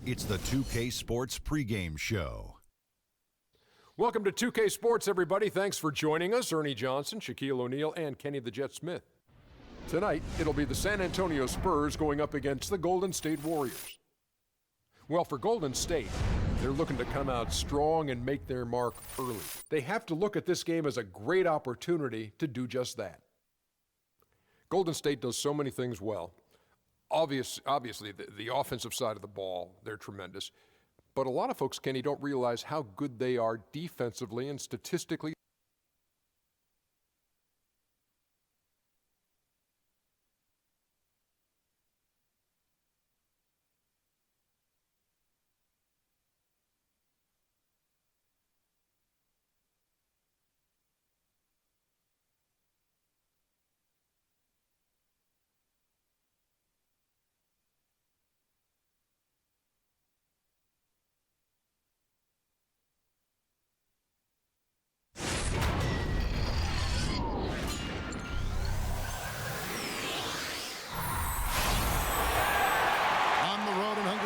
It's the 2K Sports pregame show. Welcome to 2K Sports, everybody. Thanks for joining us. Ernie Johnson, Shaquille O'Neal, and Kenny the Jet Smith. Tonight, it'll be the San Antonio Spurs going up against the Golden State Warriors. Well, for Golden State, they're looking to come out strong and make their mark early. They have to look at this game as a great opportunity to do just that. Golden State does so many things well. Obviously, the offensive side of the ball, they're tremendous. But a lot of folks, Kenny, don't realize how good they are defensively and statistically.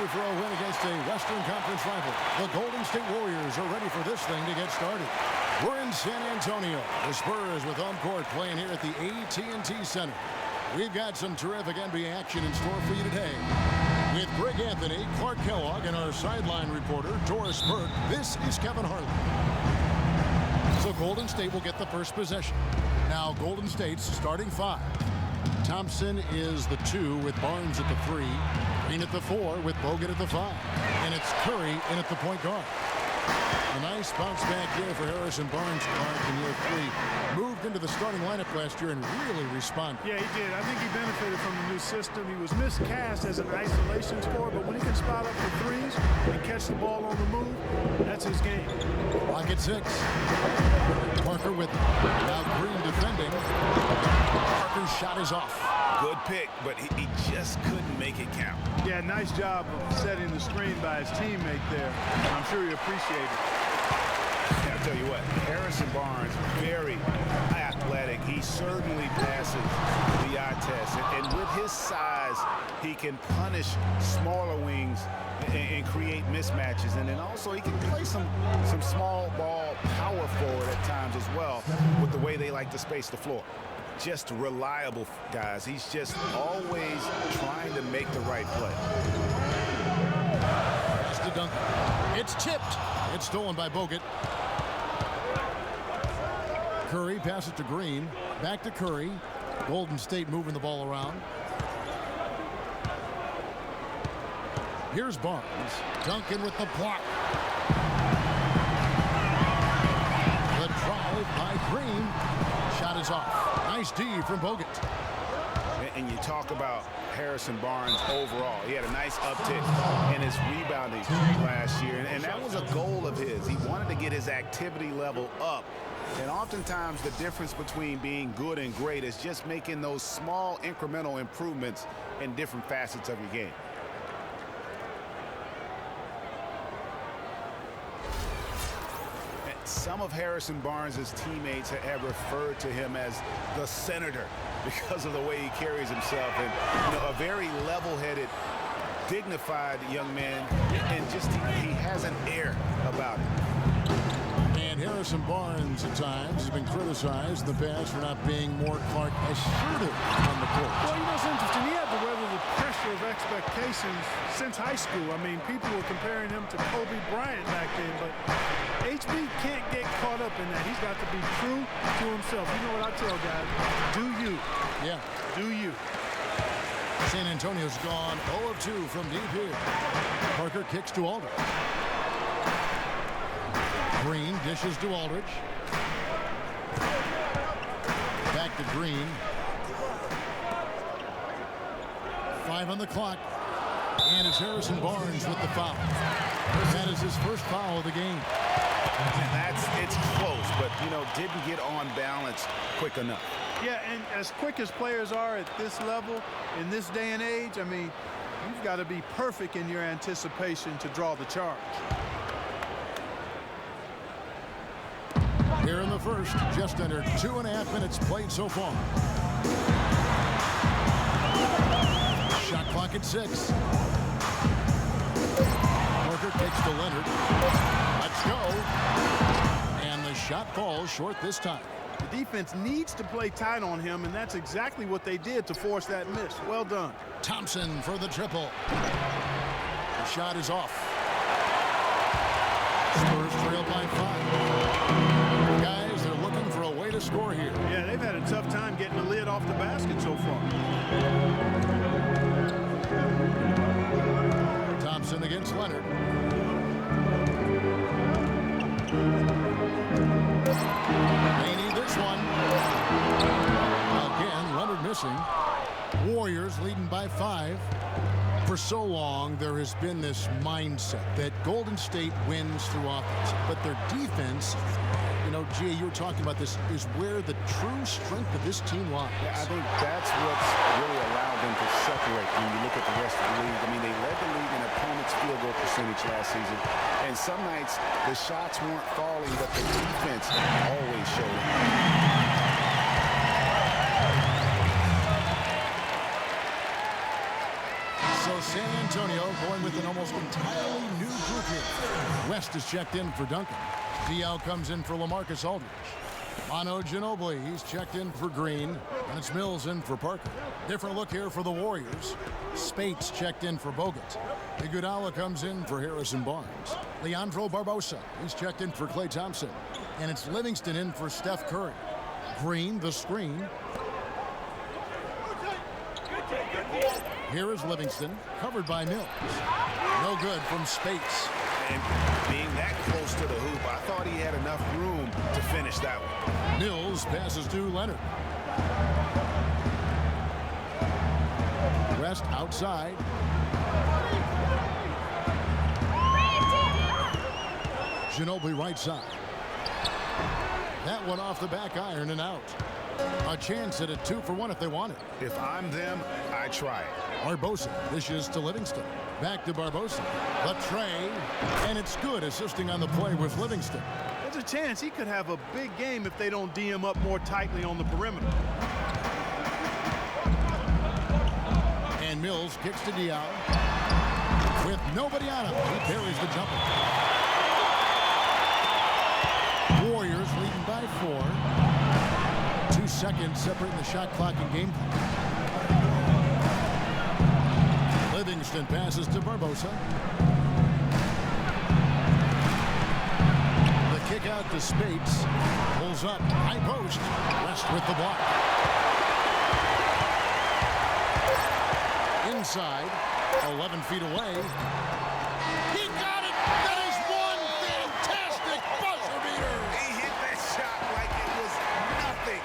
For a win against a Western Conference rival, the Golden State Warriors are ready for this thing to get started. We're in San Antonio. The Spurs with home court playing here at the AT&T Center. We've got some terrific NBA action in store for you today. With Greg Anthony, Clark Kellogg, and our sideline reporter, Doris Burke, this is Kevin Harlan. So Golden State will get the first possession. Now Golden State's starting five. Thompson is the 2 with Barnes at the 3. Green at the 4 with Bogut at the 5. And it's Curry in at the point guard. A nice bounce back year for Harrison Barnes, Clark, in year 3. Moved into the starting lineup last year and really responded. Yeah, he did. I think he benefited from the new system. He was miscast as an isolation scorer, but when he can spot up for threes and catch the ball on the move, that's his game. Clock at 6. Parker with now Green defending. Parker's shot is off. Good pick, but he just couldn't make it count. Yeah, nice job of setting the screen by his teammate there. I'm sure he appreciated it. I'll tell you what, Harrison Barnes, very athletic. He certainly passes the eye test. And with his size, he can punish smaller wings and create mismatches. And then also he can play some small ball power forward at times as well with the way they like to space the floor. Just reliable, guys. He's just always trying to make the right play. It's to Duncan. It's tipped. It's stolen by Bogut. Curry passes to Green. Back to Curry. Golden State moving the ball around. Here's Barnes. Duncan with the block. The drive by Green. Shot is off. Nice D from Bogut. And you talk about Harrison Barnes overall. He had a nice uptick in his rebounding last year. And that was a goal of his. He wanted to get his activity level up. And oftentimes the difference between being good and great is just making those small incremental improvements in different facets of your game. Some of Harrison Barnes' teammates have referred to him as the senator because of the way he carries himself, and a very level-headed, dignified young man, and just he has an air about him. And Harrison Barnes at times has been criticized in the past for not being more Clark assertive on the court. Well, it's interesting. He had to weather the pressure of expectations since high school. I mean, people were comparing him to Kobe Bryant back then, but HB can't get caught up in that. He's got to be true to himself. You know what I tell guys? Do you. Yeah. Do you. San Antonio's gone 0 of 2 from deep here. Parker kicks to Aldridge. Green dishes to Aldridge. Back to Green. 5 on the clock. And it's Harrison Barnes with the foul. That is his first foul of the game. It's close, but, didn't get on balance quick enough. Yeah, and as quick as players are at this level, in this day and age, I mean, you've got to be perfect in your anticipation to draw the charge. Here in the first, just under 2.5 minutes played so far. Shot clock at 6. Parker kicks to Leonard. Let's go. And the shot falls short this time. The defense needs to play tight on him, and that's exactly what they did to force that miss. Well done. Thompson for the triple. The shot is off. Spurs trail by 5. Guys, they're looking for a way to score here. Yeah, they've had a tough time getting the lid off the basket so far. Thompson against Leonard. They need this one. Again, Leonard missing. Warriors leading by 5. For so long, there has been this mindset that Golden State wins through offense, but their defense, you know, Gia, you were talking about this, is where the true strength of this team lies. Yeah, I think that's what's really allowed them to separate when you look at the rest of the league. I mean, they led the league in opponents' field goal percentage last season, and some nights the shots weren't falling, but the defense always showed up. So San Antonio going with an almost entirely new group here. West is checked in for Duncan. Diaw comes in for LaMarcus Aldridge. Manu Ginobili, he's checked in for Green. And it's Mills in for Parker. Different look here for the Warriors. Spates checked in for Bogut. Iguodala comes in for Harrison Barnes. Leandro Barbosa, he's checked in for Klay Thompson. And it's Livingston in for Steph Curry. Green, the screen. Here is Livingston, covered by Mills. No good from Spates. And being that close to the hoop, I thought he had enough room to finish that one. Mills passes to Leonard. West outside. Ginobili right side. That one off the back iron and out. A chance at a 2-for-1 if they want it. If I'm them, I try it. Barbosa dishes to Livingston. Back to Barbosa. The tray. And it's good, assisting on the play with Livingston. There's a chance he could have a big game if they don't D him up more tightly on the perimeter. And Mills kicks to Diaw. With nobody on him, he parries the jumper. Warriors leading by 4. 2 seconds separating the shot clock and game clock. Livingston passes to Barbosa. The kick out to Spates. Pulls up. High post. West with the block. Inside. 11 feet away. He got it! That is one fantastic buzzer beater! He hit that shot like it was nothing.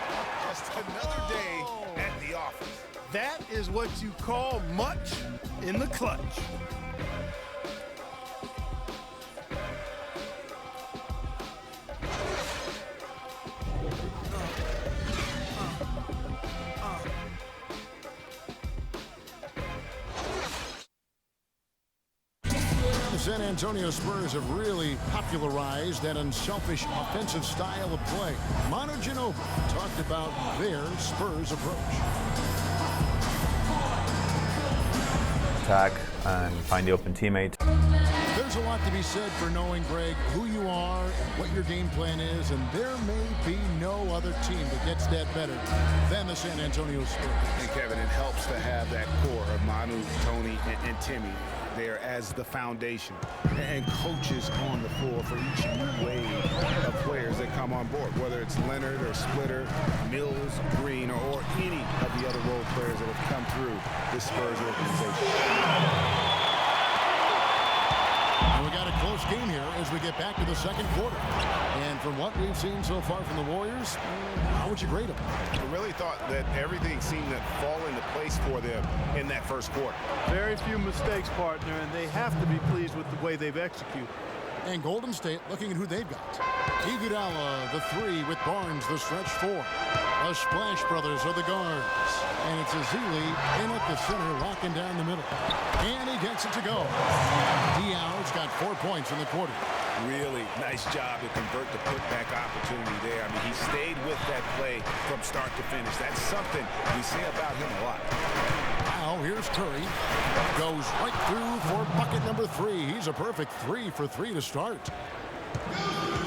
Just another day at the office. That is what you call much in the clutch. The San Antonio Spurs have really popularized that unselfish offensive style of play. Manu Ginobili talked about their Spurs approach. Attack and find the open teammate. There's a lot to be said for knowing, Greg, who you are, what your game plan is, and there may be no other team that gets that better than the San Antonio Spurs. And Kevin, it helps to have that core of Manu, Tony, and Timmy there as the foundation, and coaches on the floor for each new wave of players that come on board, whether it's Leonard or Splitter, Mills, Green, or any of the other role players that have come through this Spurs organization. And we got a close game here as we get back to the second quarter. And from what we've seen so far from the Warriors, how would you grade them? I really thought that everything seemed to fall into place for them in that first quarter. Very few mistakes, partner, and they have to be pleased with the way they've executed. And Golden State looking at who they've got. Iguodala, the 3 with Barnes, the stretch 4. The Splash Brothers are the guards. And it's Ezeli in at the center, locking down the middle. And he gets it to go. Diaw's got 4 points in the quarter. Really nice job to convert the putback opportunity there. I mean, he stayed with that play from start to finish. That's something we say about him a lot. Wow, Now here's Curry. Goes right through for bucket number 3. He's a perfect 3 for 3 to start.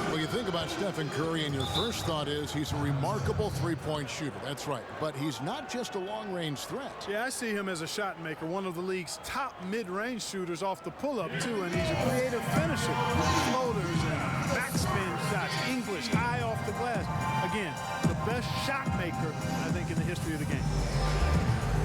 Well, you think about Stephen Curry, and your first thought is he's a remarkable three-point shooter. That's right. But he's not just a long-range threat. Yeah, I see him as a shot maker, one of the league's top mid-range shooters off the pull-up, too, and he's a creative finisher. Floaters and backspin shots, English, high off the glass. Again, the best shot maker, I think, in the history of the game.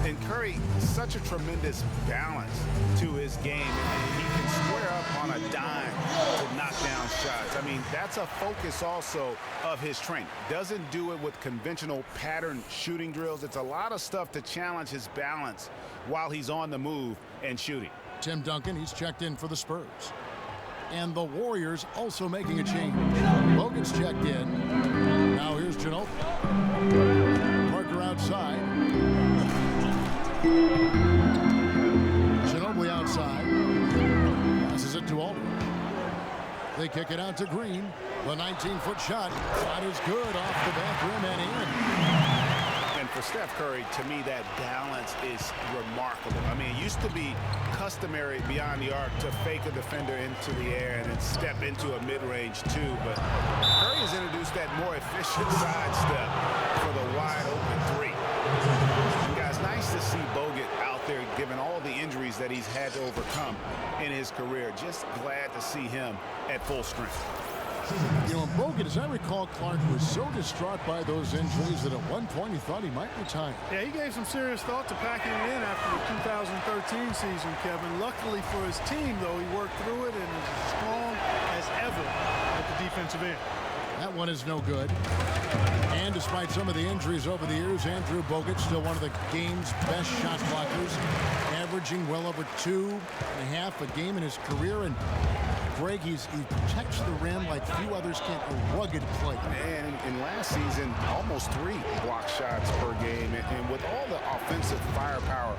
And Curry, such a tremendous balance to his game. And he can square up on a dime to knock down shots. I mean, that's a focus also of his training. Doesn't do it with conventional pattern shooting drills. It's a lot of stuff to challenge his balance while he's on the move and shooting. Tim Duncan, he's checked in for the Spurs. And the Warriors also making a change. Bogut's checked in. Now here's Ginobili. Parker outside. Ginobili outside. Passes it to Aldridge. They kick it out to Green. The 19-foot shot. Shot is good off the back rim and in. And for Steph Curry, to me, that balance is remarkable. I mean, it used to be customary beyond the arc to fake a defender into the air and then step into a mid-range two. But Curry has introduced that more efficient sidestep for the wide-open three. And guys, nice to see Bogut out there given all the injuries that he's had to overcome in his career. Just glad to see him at full strength. You know, Bogut, as I recall, Clark was so distraught by those injuries that at one point he thought he might retire. Yeah, he gave some serious thought to packing it in after the 2013 season, Kevin. Luckily for his team, though, he worked through it and is as strong as ever at the defensive end. That one is no good. And despite some of the injuries over the years, Andrew Bogut still one of the game's best shot blockers, averaging well over 2.5 a game in his career. And Greg, he protects the rim like few others can. A rugged play. And in last season, almost 3 block shots per game. And with all the offensive firepower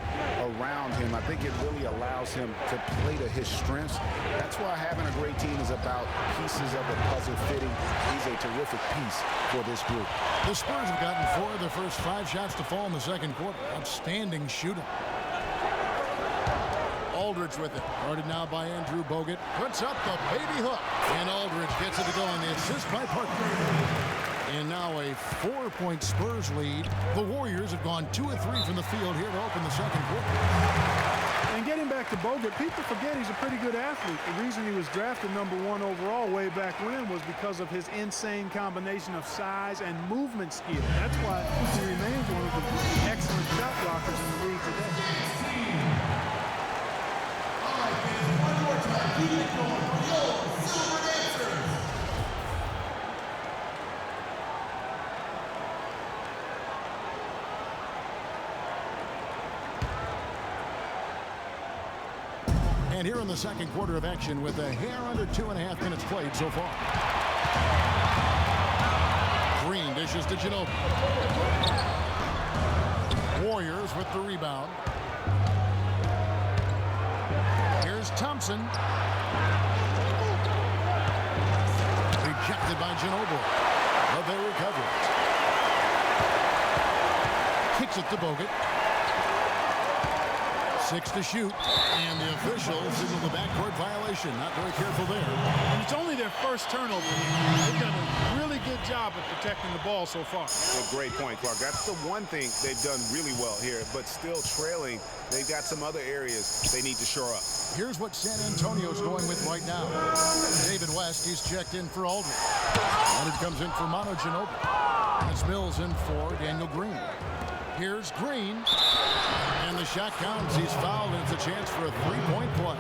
around him, I think it really allows him to play to his strengths. That's why having a great team is about pieces of the puzzle fitting. He's a terrific piece for this group. The Spurs have gotten 4 of their first 5 shots to fall in the second quarter. Outstanding shooting. Aldridge with it. Guarded now by Andrew Bogut. Puts up the baby hook. And Aldridge gets it to go on the assist by Parker. And now a 4-point Spurs lead. The Warriors have gone 2 of 3 from the field here to open the second quarter. And getting back to Bogut, people forget he's a pretty good athlete. The reason he was drafted #1 overall way back when was because of his insane combination of size and movement skill. That's why he remains one of the excellent shot blockers in the league today. And here in the second quarter of action with a hair under 2.5 minutes played so far. Green dishes to Ginobili. Warriors with the rebound. Here's Thompson. Rejected by Ginobili. But they recover it. Kicks it to Bogut. 6 to shoot, and the officials signal the backcourt violation. Not very careful there. And it's only their first turnover. They've done a really good job of protecting the ball so far. A great point, Clark. That's the one thing they've done really well here, but still trailing. They've got some other areas they need to shore up. Here's what San Antonio's going with right now. David West, he's checked in for Aldridge. Leonard comes in for Manu Ginobili. That's Mills in for Daniel Green. Here's Green. And the shot counts. He's fouled, and it's a chance for a 3-point play.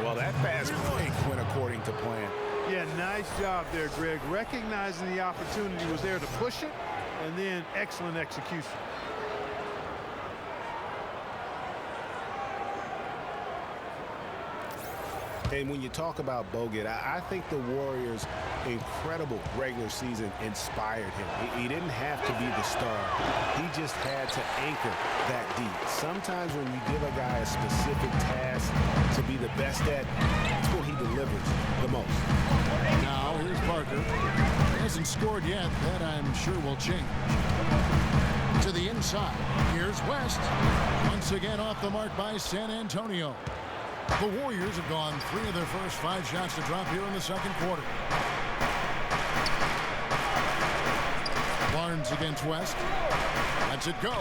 Well, that fast break went according to plan. Yeah, nice job there, Greg. Recognizing the opportunity was there to push it, and then excellent execution. And when you talk about Bogut, I think the Warriors' incredible regular season inspired him. He didn't have to be the star. He just had to anchor that deep. Sometimes when you give a guy a specific task to be the best at, that's when he delivers the most. Now, here's Parker. He hasn't scored yet. That, I'm sure, will change. To the inside. Here's West. Once again off the mark by San Antonio. The Warriors have gone 3 of their first 5 shots to drop here in the second quarter. Barnes against West. Lets it go.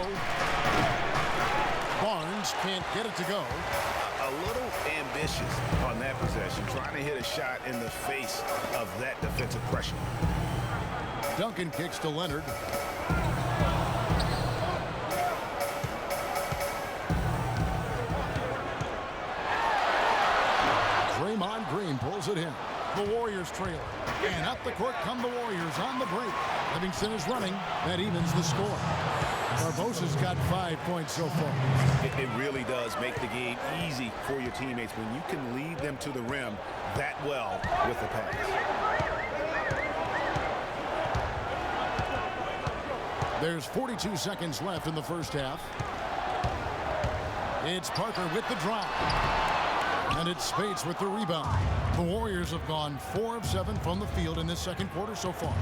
Barnes can't get it to go. A little ambitious on that possession, trying to hit a shot in the face of that defensive pressure. Duncan kicks to Leonard. Draymond Green pulls it in. The Warriors trail. And up the court come the Warriors on the break. Livingston is running. That evens the score. Barbosa's got 5 points so far. It really does make the game easy for your teammates when you can lead them to the rim that well with the pass. There's 42 seconds left in the first half. It's Parker with the drive. And it's Spates with the rebound. The Warriors have gone 4 of 7 from the field in this second quarter so far.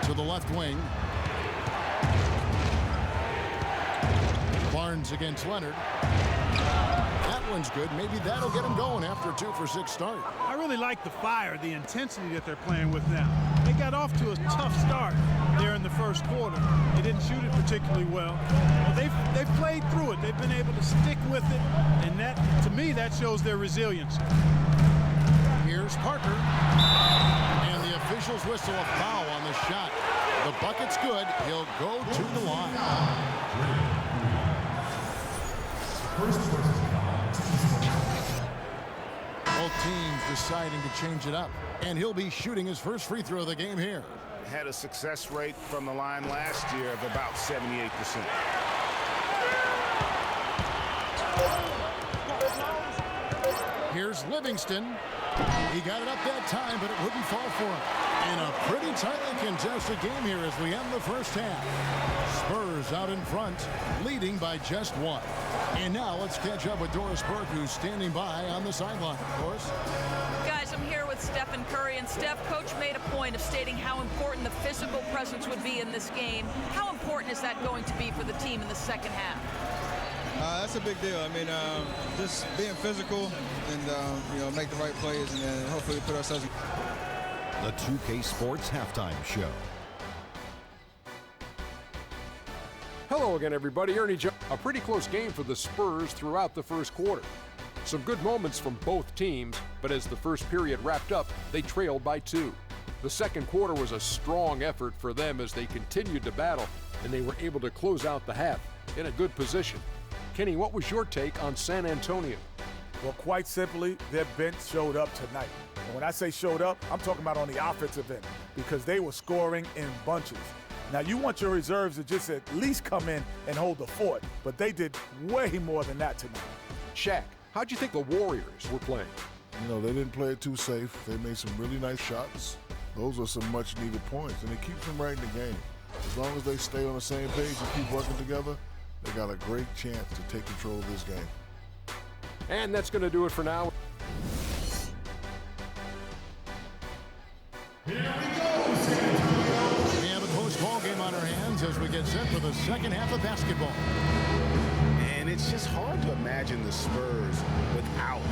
To the left wing. Barnes against Leonard. That one's good. Maybe that'll get him going after a 2 for 6 start. I really like the fire, the intensity that they're playing with now. They got off to a tough start there in the first quarter. They didn't shoot it particularly well. But they've played through it. They've been able to stick with it. And that, to me, that shows their resilience. Here's Parker. And the officials whistle a foul on the shot. The bucket's good. He'll go to the line. Both teams deciding to change it up. And he'll be shooting his first free throw of the game here. Had a success rate from the line last year of about 78%. Here's Livingston. He got it up that time, but it wouldn't fall for him. And a pretty tightly contested game here as we end the first half. Spurs out in front, leading by just 1. And now let's catch up with Doris Burke, who's standing by on the sideline. Doris? Guys, I'm here with Stephen Curry. And Steph, Coach made a point of stating how important the physical presence would be in this game. How important is that going to be for the team in the second half? That's a big deal. I mean, just being physical and, make the right plays and then hopefully put ourselves in. The 2K Sports Halftime Show. Hello again, everybody. Ernie Johnson. A pretty close game for the Spurs throughout the first quarter. Some good moments from both teams, but as the first period wrapped up, they trailed by 2. The second quarter was a strong effort for them as they continued to battle, and they were able to close out the half in a good position. Kenny, what was your take on San Antonio? Well, quite simply, their bench showed up tonight. And when I say showed up, I'm talking about on the offensive end because they were scoring in bunches. Now, you want your reserves to just at least come in and hold the fort, but they did way more than that tonight. Shaq, how'd you think the Warriors were playing? They didn't play it too safe. They made some really nice shots. Those are some much-needed points, and it keeps them right in the game. As long as they stay on the same page and keep working together, they got a great chance to take control of this game. And that's going to do it for now. We have a close ball game on our hands as we get set for the second half of basketball. And it's just hard to imagine the Spurs without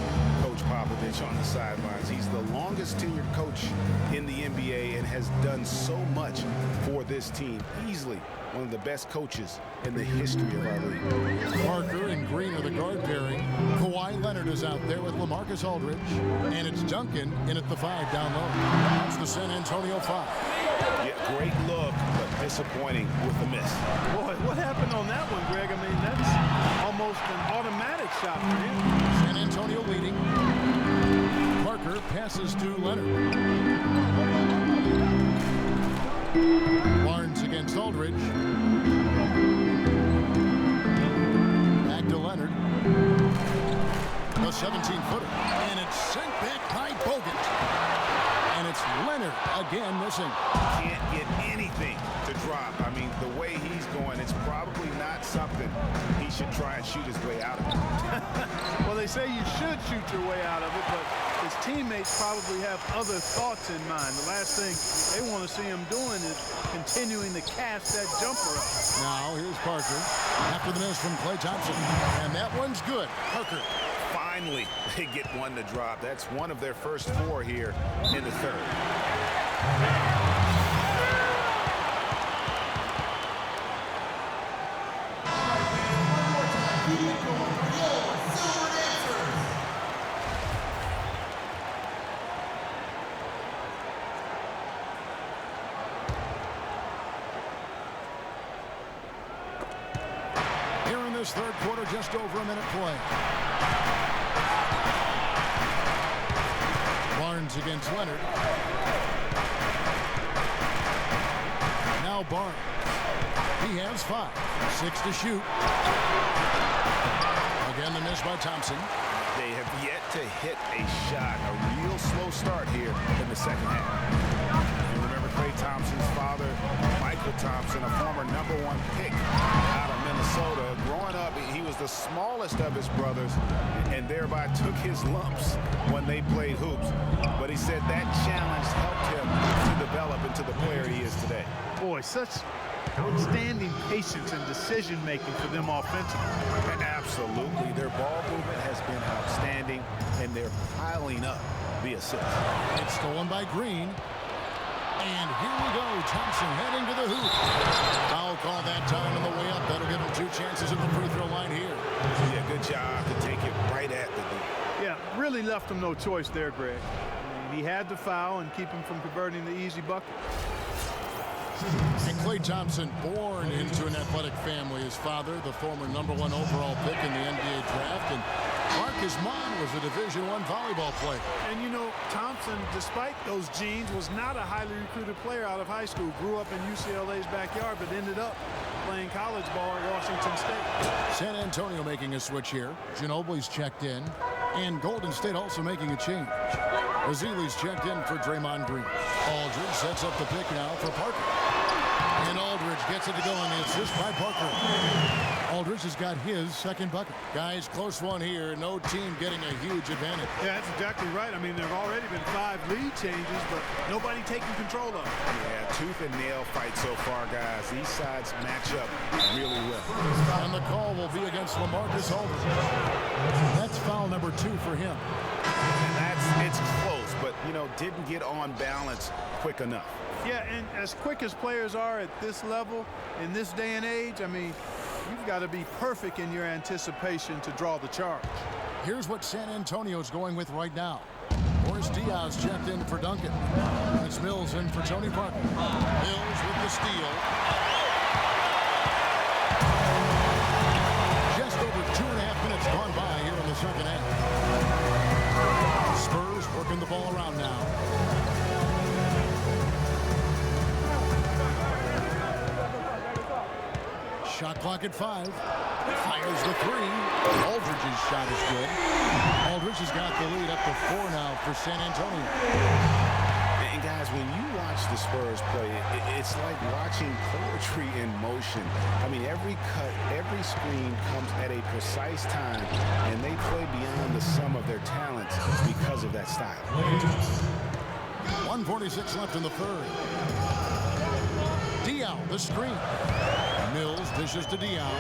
Coach Popovich on the sidelines. He's the longest tenured coach in the NBA and has done so much for this team. Easily one of the best coaches in the history of our league. Parker and Green are the guard pairing. Kawhi Leonard is out there with LaMarcus Aldridge. And it's Duncan in at the 5 down low. That's the San Antonio 5. Yeah, great look, but disappointing with the miss. Boy, what happened on that one, Greg? I mean, that's almost an automatic shot for him. San Antonio leading. Parker passes to Leonard. Barnes against Aldridge. Back to Leonard. The 17-footer. And it's sent back by Bogut. And it's Leonard again missing. Can't get anything to drop. I mean, the way he's going, it's probably not something he should try and shoot his way out of it. Well, they say you should shoot your way out of it, but his teammates probably have other thoughts in mind. The last thing they want to see him doing is continuing to cast that jumper up. Now here's Parker after the miss from Klay Thompson. And that one's good. Parker. Finally, they get one to drop. That's one of their first 4 here in the third. Here in this third quarter, just over a minute play. Barnes against Leonard. Now Barnes. He has 5. 6 to shoot. Again, the miss by Thompson. They have yet to hit a shot. A real slow start here in the second half. And remember Klay Thompson's father, Michael Thompson, a former #1 pick out of Minnesota. Growing up, he was the smallest of his brothers and thereby took his lumps when they played hoops. But he said that challenge helped him to develop into the player he is today. Boy, such outstanding patience and decision-making for them offensively. And absolutely. Their ball movement has been outstanding, and they're piling up the assists. It's stolen by Green. And here we go. Thompson heading to the hoop. Foul call that time on the way up. That'll give him 2 chances at the free throw line here. Yeah, good job to take it right at the hoop. Yeah, really left him no choice there, Greg. I mean, he had to foul and keep him from converting the easy bucket. And Klay Thompson, born into an athletic family. His father, the former #1 overall pick in the NBA draft, and Mark, his mom, was a Division I volleyball player. And you know, Thompson, despite those genes, was not a highly recruited player out of high school. Grew up in UCLA's backyard, but ended up playing college ball at Washington State. San Antonio making a switch here. Ginobili's checked in. And Golden State also making a change. Ezeli's checked in for Draymond Green. Aldridge sets up the pick now for Parker. And Aldridge gets it to go on the assist by Parker. Aldridge has got his second bucket. Guys, close one here. No team getting a huge advantage. Yeah, that's exactly right. I mean, there have already been 5 lead changes, but nobody taking control of it. Yeah, tooth and nail fight so far, guys. These sides match up really well. And the call will be against LaMarcus Aldridge. That's foul number 2 for him. And it's close, but, you know, didn't get on balance quick enough. Yeah, and as quick as players are at this level, in this day and age, I mean, you've got to be perfect in your anticipation to draw the charge. Here's what San Antonio's going with right now. Boris Diaz checked in for Duncan. It's Mills in for Tony Parker. Mills with the steal. Just over 2.5 minutes gone by here in the second half. Spurs working the ball around now. Shot clock at 5. Fires the 3. Aldridge's shot is good. Aldridge has got the lead up to 4 now for San Antonio. And guys, when you watch the Spurs play, it's like watching poetry in motion. I mean, every cut, every screen comes at a precise time, and they play beyond the sum of their talents because of that style. 1:46 left in the third. Diaw, the screen. Mills dishes to Diaw.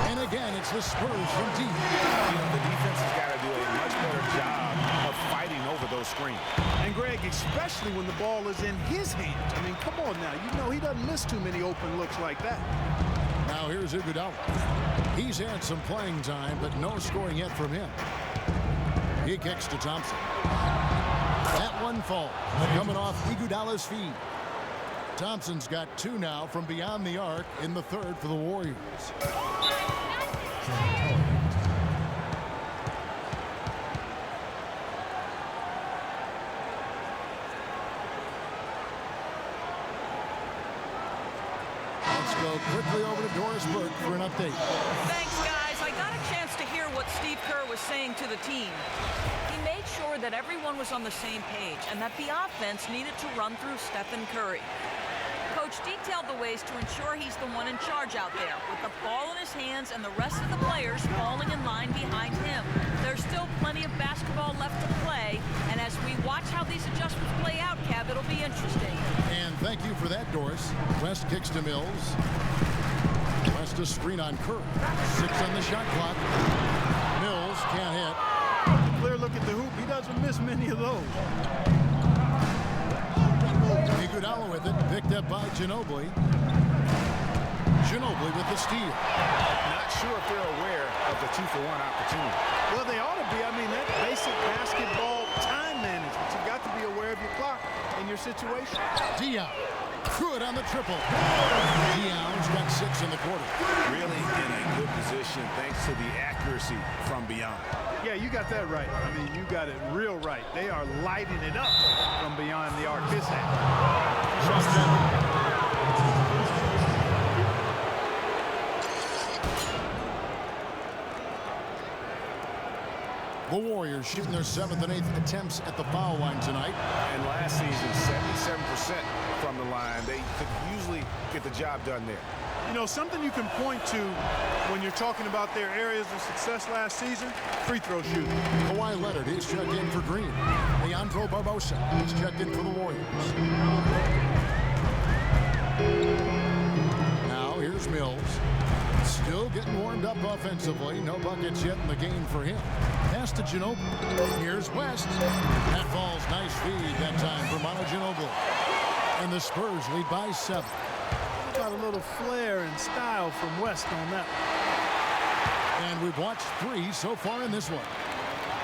And again, it's the Spurs from deep. You know, the defense has got to do a much better job of fighting over those screens. And Greg, especially when the ball is in his hands. I mean, come on now. You know he doesn't miss too many open looks like that. Now here's Iguodala. He's had some playing time, but no scoring yet from him. He kicks to Thompson. That one falls, coming off Iguodala's feet. Thompson's got 2 now from beyond the arc in the third for the Warriors. Let's go quickly over to Doris Burke for an update. Thanks, guys. I got a chance to hear what Steve Kerr was saying to the team. He made sure that everyone was on the same page and that the offense needed to run through Stephen Curry. Coach, coach detailed the ways to ensure he's the one in charge out there, with the ball in his hands and the rest of the players falling in line behind him. There's still plenty of basketball left to play, and as we watch how these adjustments play out, Kev, it'll be interesting. And thank you for that, Doris. West kicks to Mills. West a screen on Curry. 6 on the shot clock. Mills can't hit. Clear look at the hoop. He doesn't miss many of those. Iguodala with it, picked up by Ginobili. Ginobili with the steal. Not sure if they're aware of the 2-for-1 opportunity. Well, they ought to be. I mean, that basic basketball time management. You've got to be aware of your clock and your situation. Dion, good on the triple. Dion's got 6 in the quarter. Really in a good position thanks to the accuracy from beyond. Yeah, you got that right. I mean, you got it real right. They are lighting it up from beyond the arc. This The Warriors shooting their 7th and 8th attempts at the foul line tonight. And last season, 77% from the line. They could usually get the job done there. You know, something you can point to when you're talking about their areas of success last season, free throw shooting. Kawhi Leonard is checked in for Green. Leandro Barbosa is checked in for the Warriors. Now here's Mills. Still getting warmed up offensively. No buckets yet in the game for him. Pass to Ginobili. Here's West. That falls. Nice feed that time for Manu Ginobili. And the Spurs lead by 7. Got a little flair and style from West on that one. And we've watched 3 so far in this one.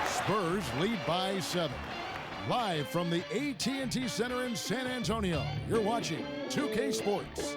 Spurs lead by 7. Live from the AT&T Center in San Antonio, you're watching 2K Sports.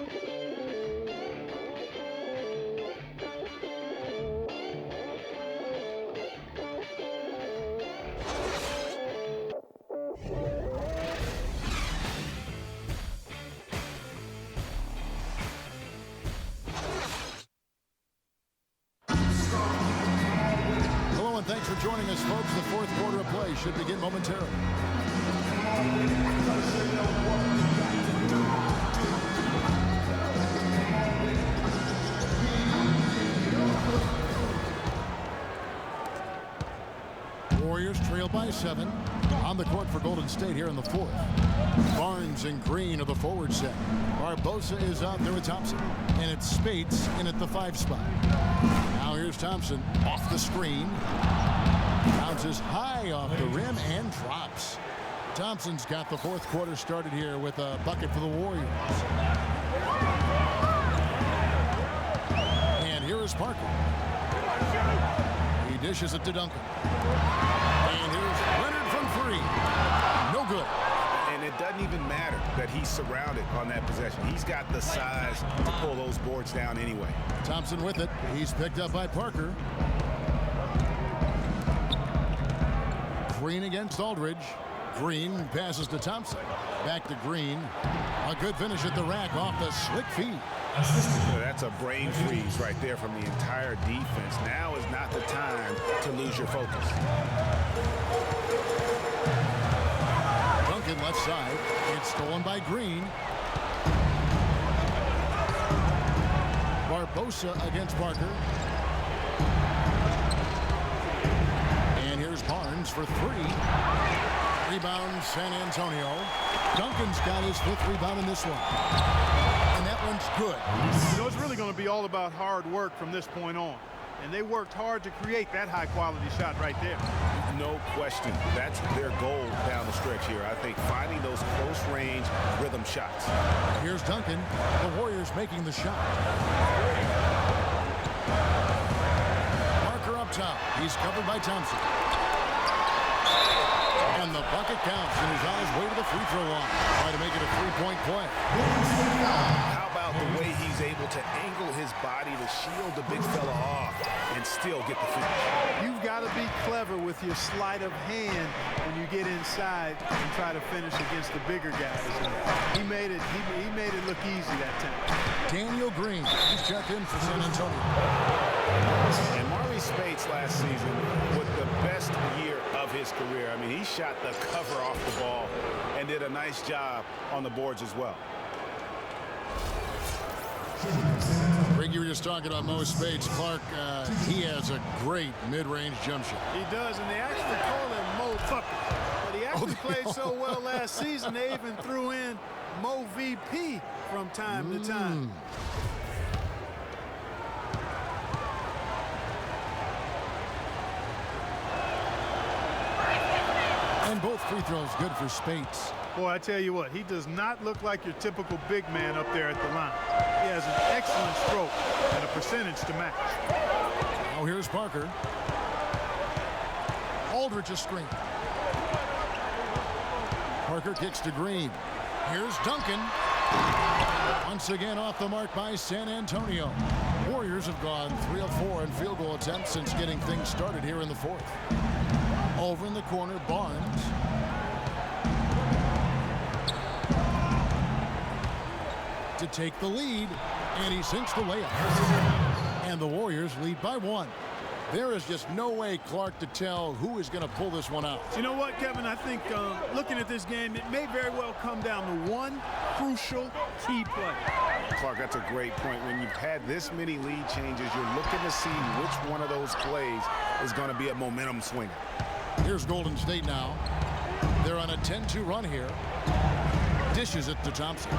Thanks for joining us, folks. The 4th quarter of play should begin momentarily. Warriors trail by 7. On the court for Golden State here in the 4th. Barnes and Green are the forward set. Barbosa is out there with Thompson. And it's Spates in at the 5 spot. Now here's Thompson off the screen. Bounces high off the rim and drops. Thompson's got the 4th quarter started here with a bucket for the Warriors. And here is Parker. He dishes it to Duncan. And here's Leonard from 3. No good. And it doesn't even matter that he's surrounded on that possession. He's got the size to pull those boards down anyway. Thompson with it. He's picked up by Parker. Green against Aldridge. Green passes to Thompson. Back to Green. A good finish at the rack off the slick feed. That's a brain freeze right there from the entire defense. Now is not the time to lose your focus. Duncan left side. It's stolen by Green. Barbosa against Parker. And here's Barnes for 3. Rebound San Antonio. Duncan's got his 5th rebound in this one. And that one's good. You know, it's really going to be all about hard work from this point on. And they worked hard to create that high-quality shot right there. No question. That's their goal down the stretch here. I think finding those close-range rhythm shots. Here's Duncan. The Warriors making the shot. Parker up top. He's covered by Thompson. And the bucket counts, and he's on his way to the free throw line. Trying to make it a 3-point play. How about the way he's able to angle his body to shield the big fella off and still get the finish? You've got to be clever with your sleight of hand when you get inside and try to finish against the bigger guys. And he made it look easy that time. Daniel Green, he's checked in for San Antonio. And Marley Spates last season with the best year of his career. I mean, he shot the cover off the ball and did a nice job on the boards as well. Rick, you were just talking about Mo Spades. Clark, he has a great mid-range jump shot. He does, and they actually call him Mo Tucker. But he actually played so well last season, they even threw in Mo VP from time to time. And both free throws good for Spades. Boy, I tell you what, he does not look like your typical big man up there at the line. He has an excellent stroke and a percentage to match. Now here's Parker. Aldridge a screen. Parker kicks to Green. Here's Duncan. Once again off the mark by San Antonio. Warriors have gone 3 of 4 in field goal attempts since getting things started here in the fourth. Over in the corner, Barnes. To take the lead, and he sinks the layup. And the Warriors lead by 1. There is just no way, Clark, to tell who is going to pull this one out. You know what, Kevin? I think looking at this game, it may very well come down to one crucial key play. Clark, that's a great point. When you've had this many lead changes, you're looking to see which one of those plays is going to be a momentum swinger. Here's Golden State now. They're on a 10-2 run here. Dishes it to Thompson.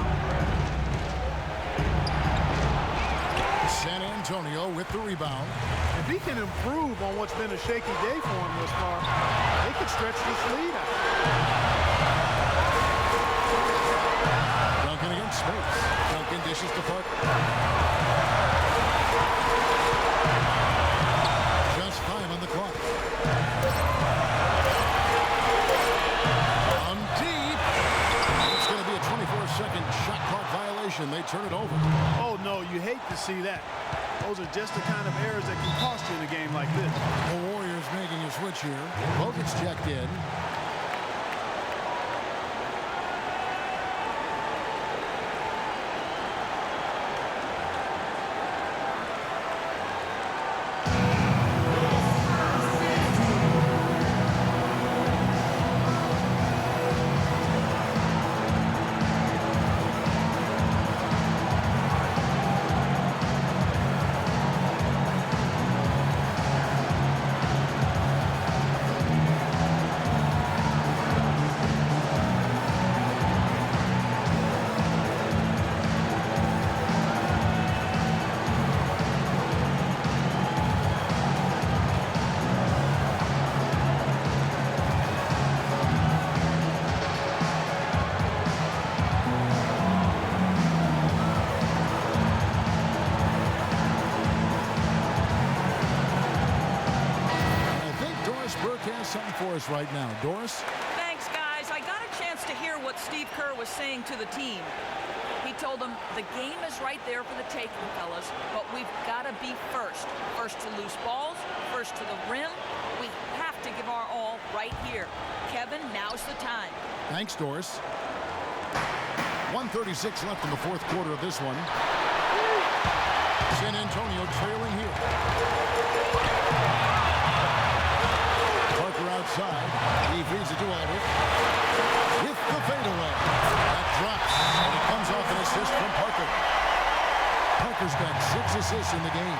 San Antonio with the rebound. If he can improve on what's been a shaky day for him thus far, they could stretch this lead out. Duncan against Spades. Duncan dishes to Parker. Just 5 on the clock. From deep. It's going to be a 24-second shot clock violation. They turn it over. Oh, no, you hate to see that. Those are just the kind of errors that can cost you in a game like this. The Warriors making a switch here. Bogut's checked in. Something for us right now. Doris? Thanks, guys. I got a chance to hear what Steve Kerr was saying to the team. He told them the game is right there for the taking, fellas, but we've got to be first. First to loose balls, first to the rim. We have to give our all right here. Kevin, now's the time. Thanks, Doris. 1:36 left in the fourth quarter of this one. San Antonio trailing here. Parker outside. He feeds it to Aldridge. With the fadeaway. That drops. And it comes off an assist from Parker. Parker's got 6 assists in the game.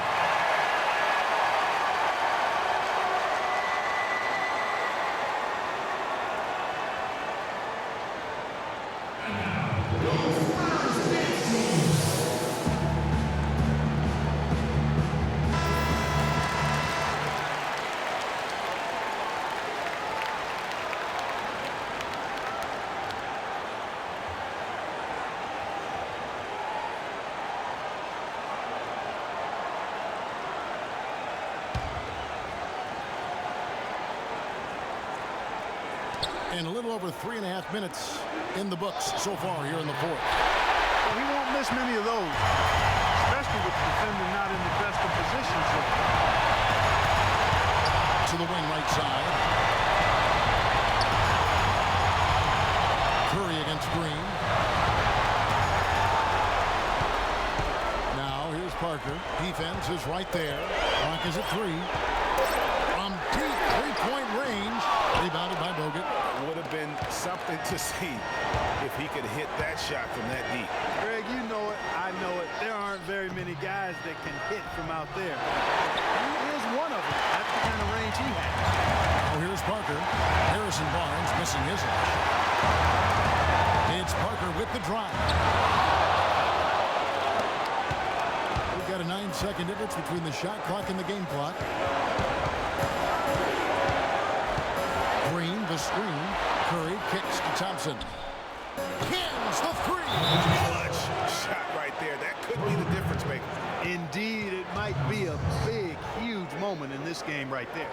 And a little over 3.5 minutes in the books so far here in the fourth. Well, he won't miss many of those, especially with the defender not in the best of positions. To the wing right side. Curry against Green. Now here's Parker. Defense is right there. Clock is at 3. From deep 3-point range. Rebounded by Bogut. Would have have been something to see if he could hit that shot from that deep. Greg, you know it, I know it. There aren't very many guys that can hit from out there. He is one of them. That's the kind of range he has. Oh, here's Parker. Harrison Barnes missing his edge. It's Parker with the drive. We've got a 9-second difference between the shot clock and the game clock. Green, the screen. Curry kicks to Thompson. Cans the three. Clutch shot right there. That could be the difference maker. Indeed, it might be a big, huge moment in this game right there.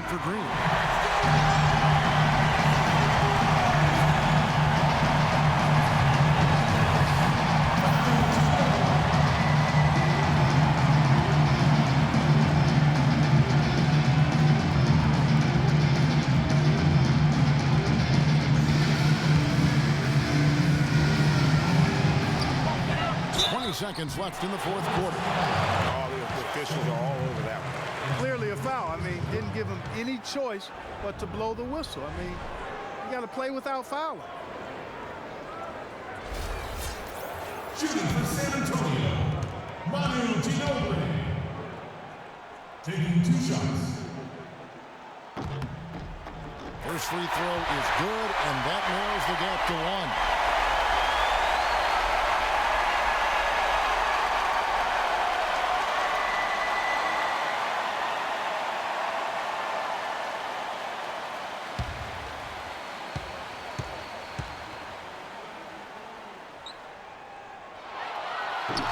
For Green. 20 seconds left in the fourth quarter. All the officials are all over that one. Clearly a foul. I mean, didn't give him any choice but to blow the whistle. I mean, you got to play without fouling. Shooting for San Antonio, Manu Ginobili. Taking 2 shots. First free throw is good, and that narrows the gap to 1.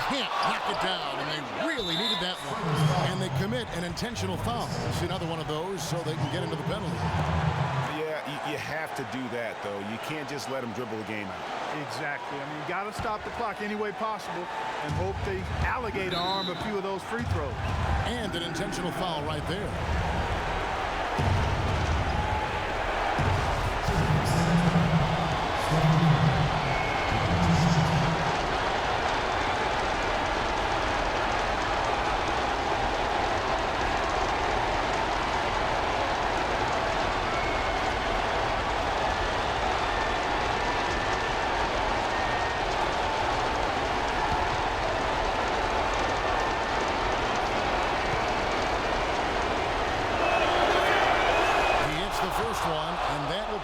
'Can't knock it down, and they really needed that one. And they commit an intentional foul. See another one of those so they can get into the penalty. Yeah, you have to do that, though. You can't just let them dribble the game out. Exactly. I mean, you got to stop the clock any way possible and hope they alligator arm a few of those free throws. And an intentional foul right there.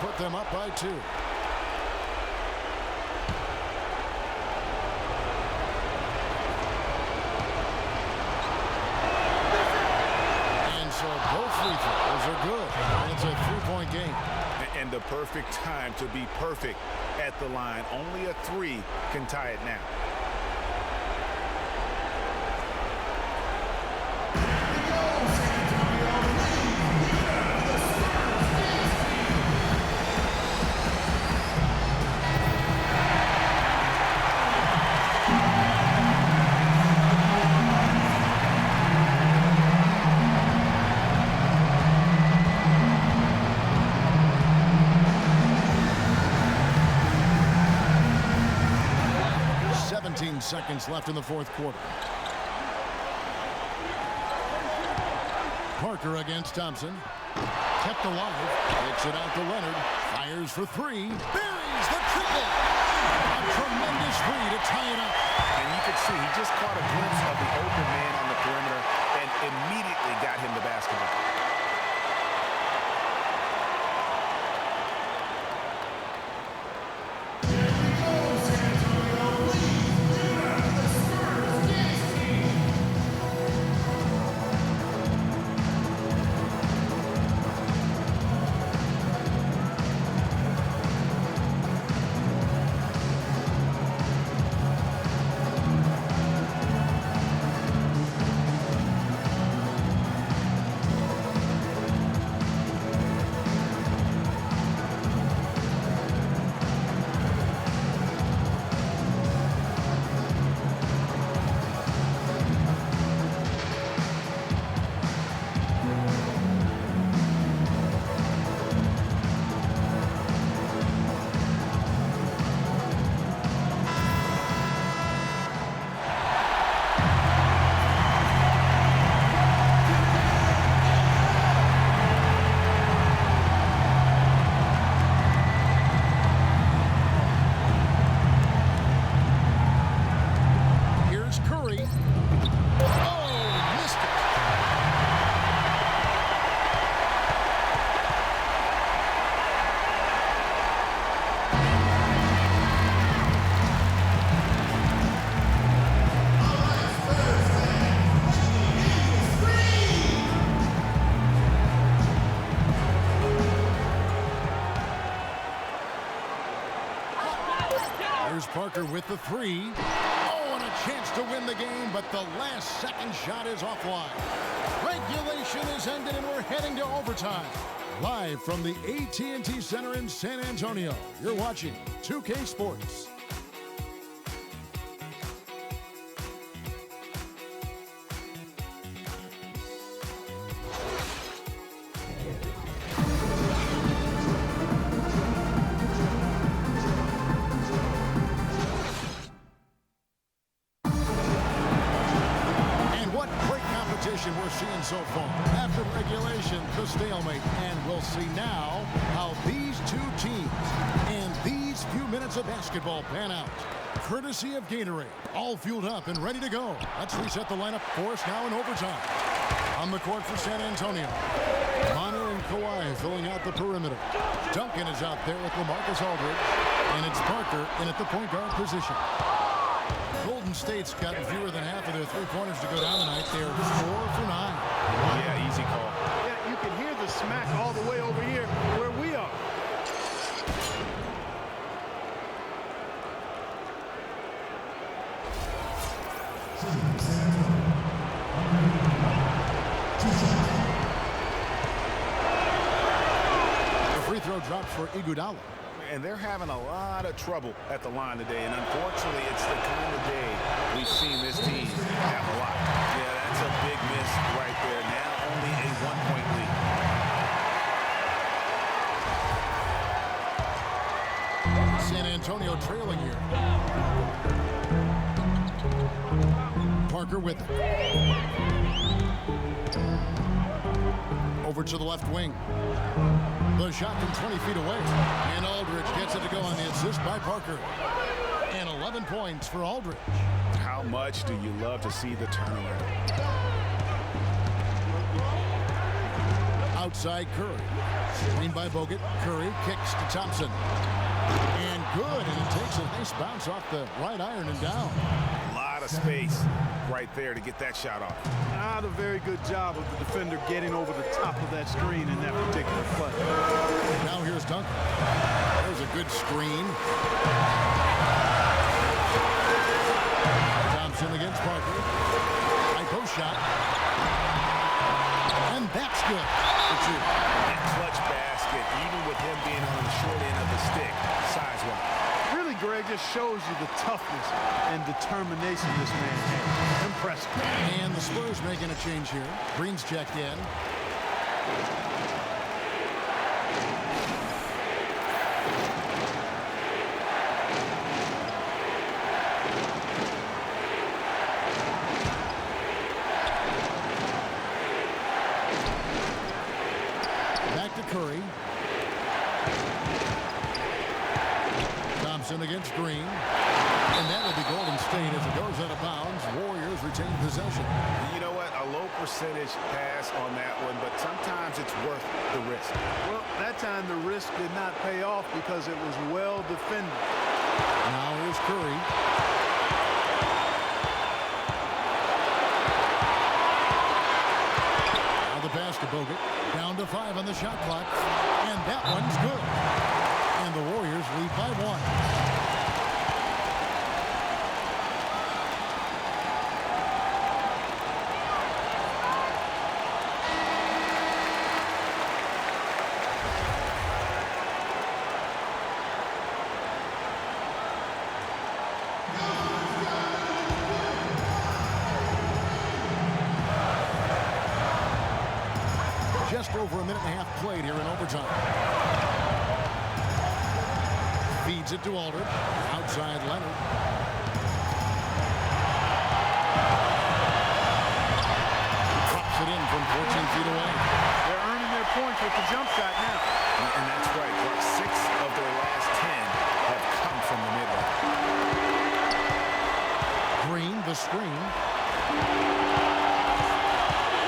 Put them up by 2. And so both free throws are good. And it's a 3-point game. And the perfect time to be perfect at the line. Only a 3 can tie it now. Seconds left in the fourth quarter. Parker against Thompson. Kept alive. Kicks it out to Leonard. Fires for 3. Buries the triple. A tremendous three to tie it up. And you could see he just caught a glimpse of the open man on the perimeter and immediately got him the basketball. Here's Parker with the three. Oh, and a chance to win the game, but the last second shot is offline. Regulation is ended, and we're heading to overtime. Live from the AT&T Center in San Antonio, you're watching 2K Sports. We're seeing so far. After regulation, the stalemate, and we'll see now how these two teams and these few minutes of basketball pan out. Courtesy of Gatorade, all fueled up and ready to go. Let's reset the lineup for us now in overtime. On the court for San Antonio, Manu and Kawhi filling out the perimeter. Duncan is out there with LaMarcus Aldridge, and it's Parker in at the point guard position. Golden State's gotten fewer than half of their three-pointers to go down tonight. They're 4 for 9. Yeah, easy call. Yeah, you can hear the smack all the way over here where we are. The free throw drops for Iguodala. And they're having a lot of trouble at the line today. And unfortunately, it's the kind of day we've seen this team have a lot. Yeah, that's a big miss right there. Now only a 1-point lead. San Antonio trailing here. Parker with it. Over to the left wing. The shot from 20 feet away. And Aldridge gets it to go on the assist by Parker. And 11 points for Aldridge. How much do you love to see the turnaround? Outside Curry. Screen by Bogut. Curry kicks to Thompson. And good. And it takes a nice bounce off the right iron and down. A lot of space right there to get that shot off. Not a very good job of the defender getting over the top of that screen in that particular play. Now here's Duncan. There's a good screen. Thompson against Parker. High post shot. And that's good. That clutch basket, even with him being on the short end of the stick, size-wise. Really, Greg, just shows you the toughness and determination this man has. Impressive. And the Spurs making a change here. Green's checked in. Back to Curry. Thompson against Green. And that will be Golden State as it goes out of bounds. Warriors retain possession. You know what? A low percentage pass on that one, but sometimes it's worth the risk. Well, that time the risk did not pay off because it was well defended. Now here's Curry. Now the pass to Bogut. Down to 5 on the shot clock. And that one's good. And the Warriors lead by 1. Just over a minute and a half played here in overtime. Feeds it to Aldridge. Outside Leonard. Drops it in from 14 feet away. They're earning their points with the jump shot now. And that's right. 6 of their last 10 have come from the mid-range. Green, the screen.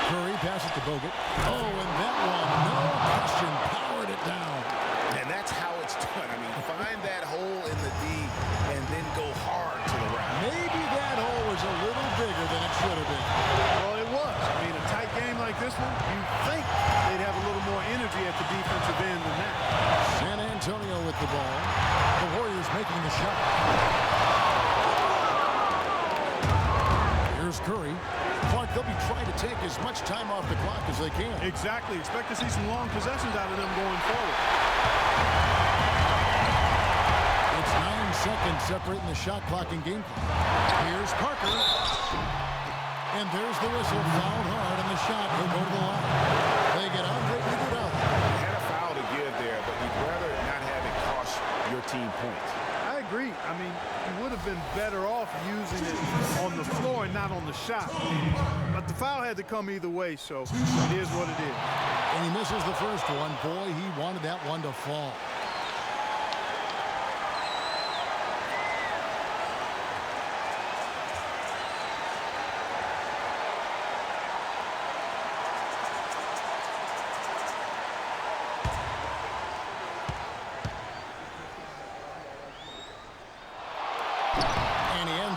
Curry passes to Bogut. Oh, and that one, no question, powered it down. And that's how it's done. I mean, find that hole in the D and then go hard to the rack. Maybe that hole was a little bigger than it should have been. Well, it was. I mean, a tight game like this one, you think they'd have a little more energy at the defensive end than that. take as much time off the clock as they can. Exactly. Expect to see some long possessions out of them going forward. It's 9 seconds separating the shot clock and game clock. Here's Parker. And there's the whistle. Fouled hard, and the shot will go to the line. They get Andre Iguodala. You had a foul to give there, but you'd rather not have it cost your team points. I agree. I mean, you would have been better off using it on the floor and not on the shot. But the foul had to come either way, so it is what it is. And he misses the first one. Boy, he wanted that one to fall.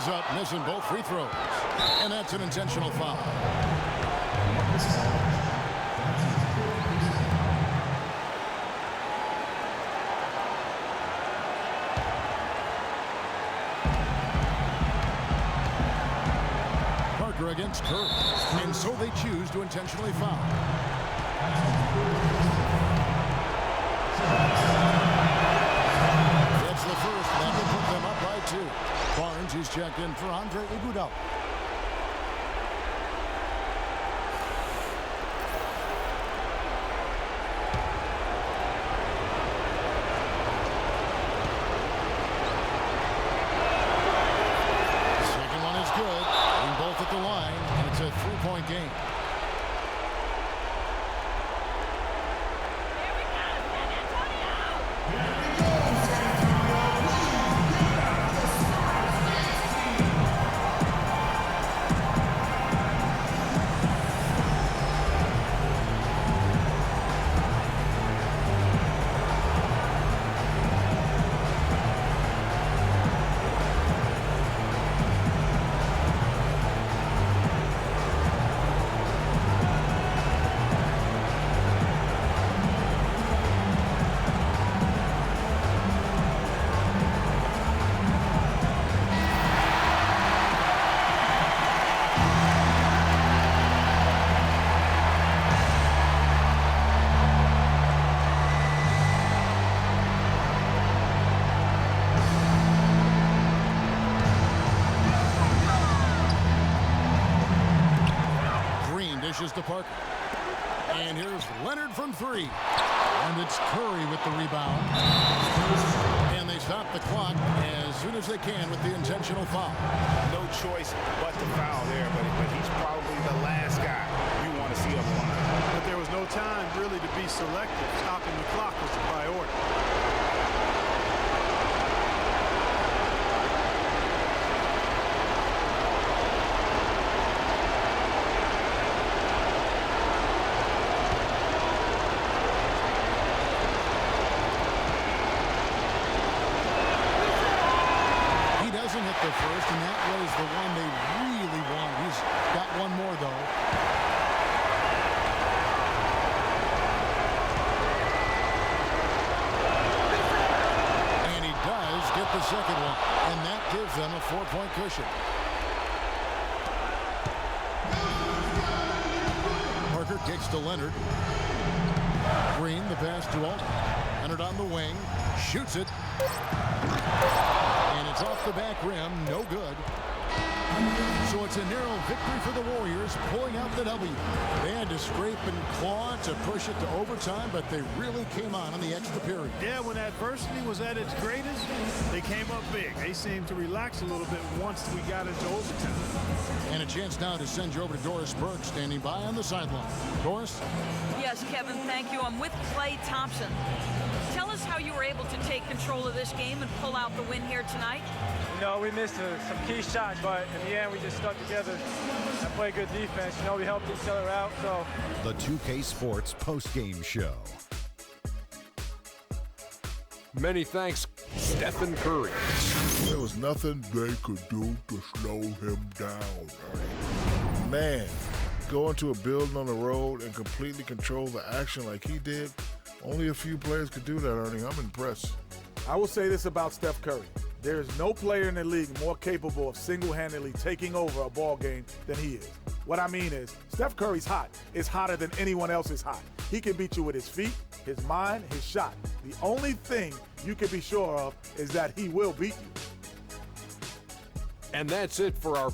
Up missing both free throws, and that's an intentional foul. Parker against Curry, and so they choose to intentionally foul. That's the first. That will put them up by 2. Barnes, he's checked in for Andre Iguodala. The second one is good. Getting both at the line, and it's a 3-point game. To Parker. And here's Leonard from 3. And it's Curry with the rebound. And they stop the clock as soon as they can with the intentional foul. No choice but to foul there, but he's probably the last guy you want to see up line. But there was no time really to be selective. Stopping the clock was the priority. The first, and that was the one they really wanted. He's got one more, though. And he does get the second one, and that gives them a 4-point cushion. Parker kicks to Leonard. Green, the pass to Alden. Leonard on the wing, shoots it. And it's off the back rim, no good. So it's a narrow victory for the Warriors, pulling out the W. They had to scrape and claw to push it to overtime, but they really came on in the extra period. Yeah, when adversity was at its greatest, they came up big. They seemed to relax a little bit once we got into overtime. And a chance now to send you over to Doris Burke, standing by on the sideline. Doris? Yes, Kevin, thank you. I'm with Klay Thompson. Tell us how you were able to take control of this game and pull out the win here tonight. You know, we missed some key shots, but in the end, we just stuck together and played good defense. You know, we helped each other out. So The 2K Sports post-game show. Many thanks, Stephen Curry. There was nothing they could do to slow him down, Ernie. Man, going to a building on the road and completely control the action like he did, only a few players could do that, Ernie. I'm impressed. I will say this about Steph Curry. There is no player in the league more capable of single-handedly taking over a ball game than he is. What I mean is, Steph Curry's hot. Is hotter than anyone else is hot. He can beat you with his feet, his mind, his shot. The only thing you can be sure of is that he will beat you. And that's it for our